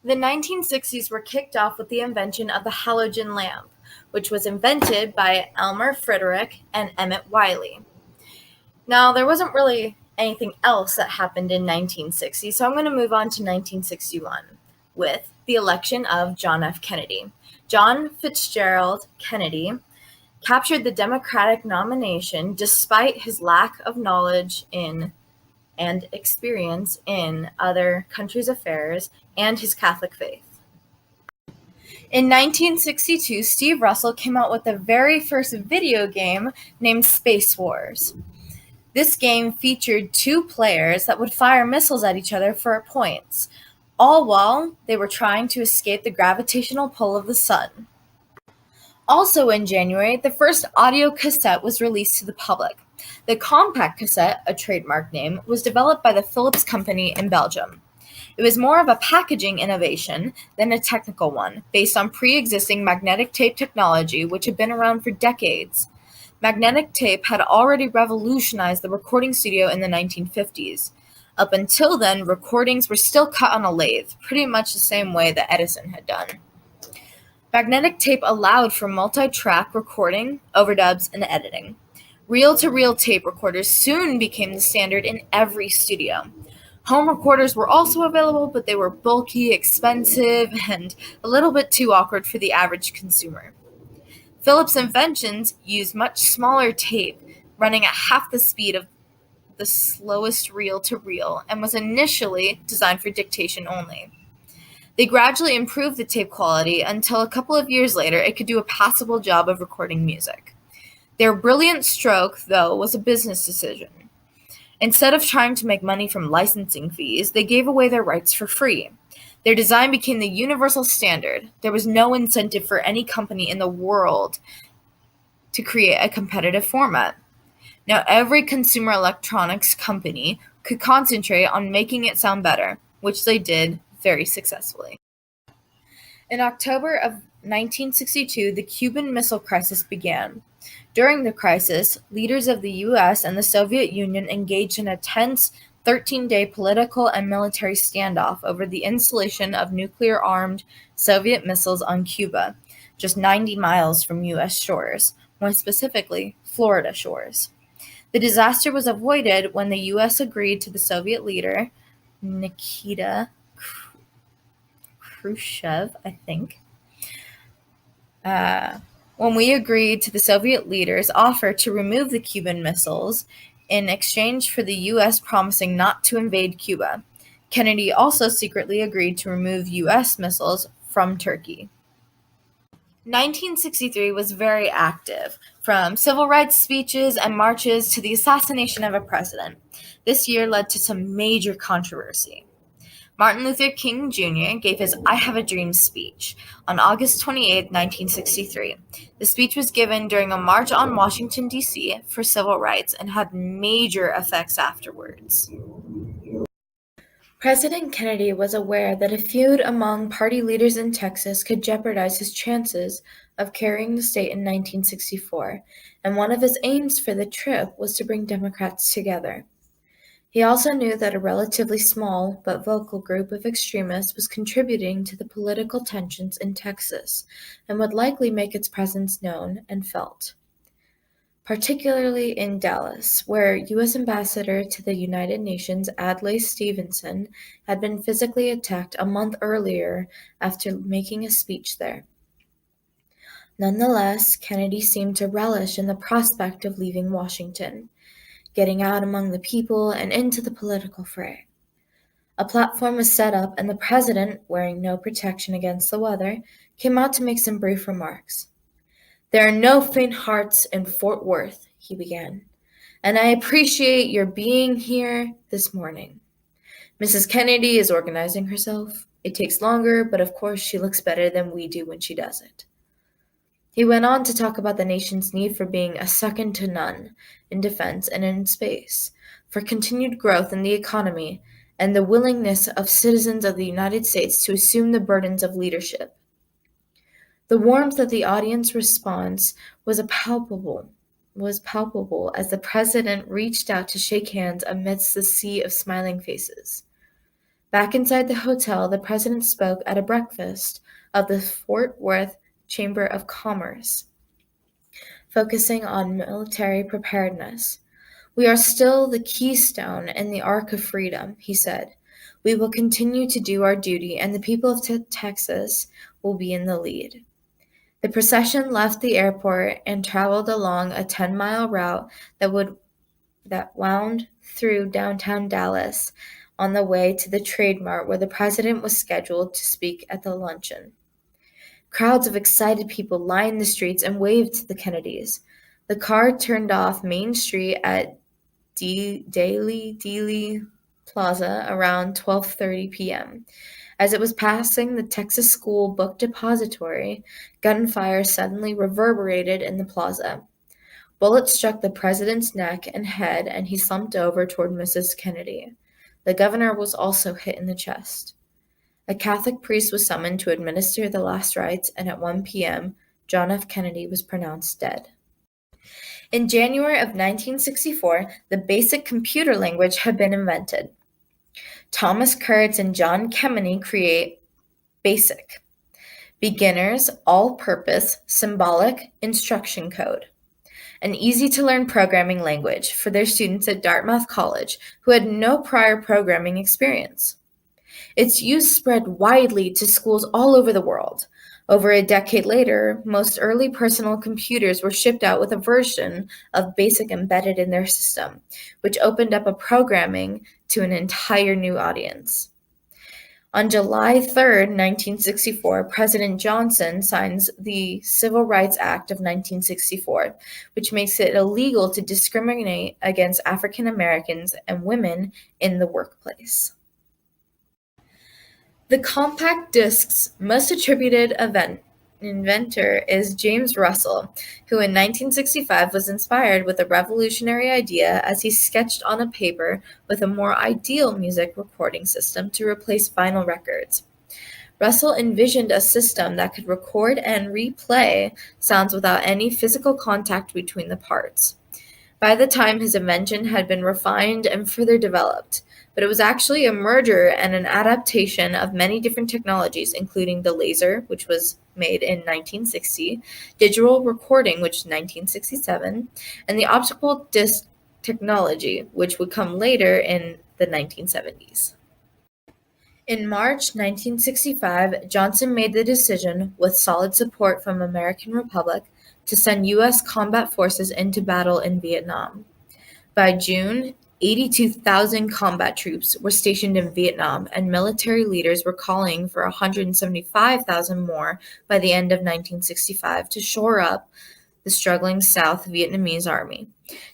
The 1960s were kicked off with the invention of the halogen lamp, which was invented by Elmer Frederick and Emmett Wiley. Now, there wasn't really anything else that happened in 1960, so I'm going to move on to 1961 with the election of John F. Kennedy. John Fitzgerald Kennedy captured the Democratic nomination despite his lack of knowledge in and experience in other countries' affairs and his Catholic faith. In 1962, Steve Russell came out with the very first video game named Space Wars. This game featured two players that would fire missiles at each other for points, all while they were trying to escape the gravitational pull of the sun. Also in January, the first audio cassette was released to the public. The compact cassette, a trademark name, was developed by the Philips company in Belgium. It was more of a packaging innovation than a technical one, based on pre-existing magnetic tape technology which had been around for decades. Magnetic tape had already revolutionized the recording studio in the 1950s. Up until then, recordings were still cut on a lathe, pretty much the same way that Edison had done. Magnetic tape allowed for multi-track recording, overdubs, and editing. Reel-to-reel tape recorders soon became the standard in every studio. Home recorders were also available, but they were bulky, expensive, and a little bit too awkward for the average consumer. Philips' inventions used much smaller tape, running at half the speed of the slowest reel-to-reel, and was initially designed for dictation only. They gradually improved the tape quality until a couple of years later it could do a passable job of recording music. Their brilliant stroke, though, was a business decision. Instead of trying to make money from licensing fees, they gave away their rights for free. Their design became the universal standard. There was no incentive for any company in the world to create a competitive format. Now every consumer electronics company could concentrate on making it sound better, which they did very successfully. In October of 1962, the Cuban Missile Crisis began. During the crisis, leaders of the U.S. and the Soviet Union engaged in a tense 13-day political and military standoff over the installation of nuclear-armed Soviet missiles on Cuba, just 90 miles from U.S. shores, more specifically, Florida shores. The disaster was avoided when the U.S. agreed to the Soviet leader, Nikita Khrushchev, I think. When we agreed to the Soviet leader's offer to remove the Cuban missiles in exchange for the U.S. promising not to invade Cuba. Kennedy also secretly agreed to remove U.S. missiles from Turkey. 1963 was very active, from civil rights speeches and marches to the assassination of a president. This year led to some major controversy. Martin Luther King Jr. gave his I Have a Dream speech on August 28, 1963. The speech was given during a march on Washington, D.C. for civil rights and had major effects afterwards. President Kennedy was aware that a feud among party leaders in Texas could jeopardize his chances of carrying the state in 1964, and one of his aims for the trip was to bring Democrats together. He also knew that a relatively small but vocal group of extremists was contributing to the political tensions in Texas and would likely make its presence known and felt, particularly in Dallas, where U.S. Ambassador to the United Nations Adlai Stevenson had been physically attacked a month earlier after making a speech there. Nonetheless, Kennedy seemed to relish in the prospect of leaving Washington, getting out among the people and into the political fray. A platform was set up, and the president, wearing no protection against the weather, came out to make some brief remarks. "There are no faint hearts in Fort Worth," he began, "and I appreciate your being here this morning. Mrs. Kennedy is organizing herself. It takes longer, but of course she looks better than we do when she does it." He went on to talk about the nation's need for being a second to none in defense and in space, for continued growth in the economy, and the willingness of citizens of the United States to assume the burdens of leadership. The warmth of the audience response was palpable as the president reached out to shake hands amidst the sea of smiling faces. Back inside the hotel, the president spoke at a breakfast of the Fort Worth Chamber of Commerce, focusing on military preparedness. "We are still the keystone in the Arc of Freedom," he said. "We will continue to do our duty, and the people of Texas will be in the lead." The procession left the airport and traveled along a 10-mile route that wound through downtown Dallas on the way to the Trade Mart, where the president was scheduled to speak at the luncheon. Crowds of excited people lined the streets and waved to the Kennedys. The car turned off Main Street at Dealey Plaza around 12:30 p.m. As it was passing the Texas School Book Depository, gunfire suddenly reverberated in the plaza. Bullets struck the president's neck and head, and he slumped over toward Mrs. Kennedy. The governor was also hit in the chest. A Catholic priest was summoned to administer the last rites, and at 1 p.m., John F. Kennedy was pronounced dead. In January of 1964, the basic computer language had been invented. Thomas Kurtz and John Kemeny create BASIC, Beginner's All-Purpose Symbolic Instruction Code, an easy-to-learn programming language for their students at Dartmouth College who had no prior programming experience. Its use spread widely to schools all over the world. Over a decade later, most early personal computers were shipped out with a version of BASIC embedded in their system, which opened up a programming to an entire new audience. On July 3, 1964, President Johnson signs the Civil Rights Act of 1964, which makes it illegal to discriminate against African Americans and women in the workplace. The compact disc's most attributed inventor is James Russell, who in 1965 was inspired with a revolutionary idea as he sketched on a paper with a more ideal music recording system to replace vinyl records. Russell envisioned a system that could record and replay sounds without any physical contact between the parts. By the time his invention had been refined and further developed, but it was actually a merger and an adaptation of many different technologies, including the laser, which was made in 1960, digital recording, which is 1967, and the optical disc technology, which would come later in the 1970s. In March 1965, Johnson made the decision, with solid support from American Republic, to send U.S. combat forces into battle in Vietnam. By June, 82,000 combat troops were stationed in Vietnam, and military leaders were calling for 175,000 more by the end of 1965 to shore up the struggling South Vietnamese army.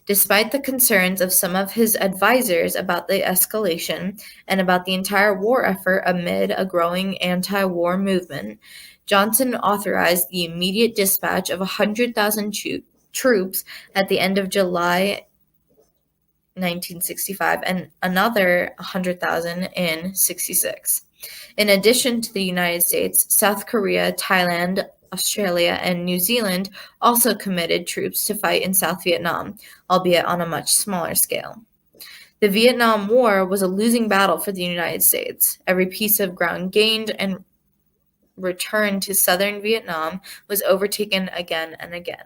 Despite the concerns of some of his advisors about the escalation and about the entire war effort amid a growing anti-war movement, Johnson authorized the immediate dispatch of 100,000 troops at the end of July 1965 and another 100,000 in 66. In addition to the United States, South Korea, Thailand, Australia, and New Zealand also committed troops to fight in South Vietnam, albeit on a much smaller scale. The Vietnam War was a losing battle for the United States. Every piece of ground gained and returned to southern Vietnam was overtaken again and again.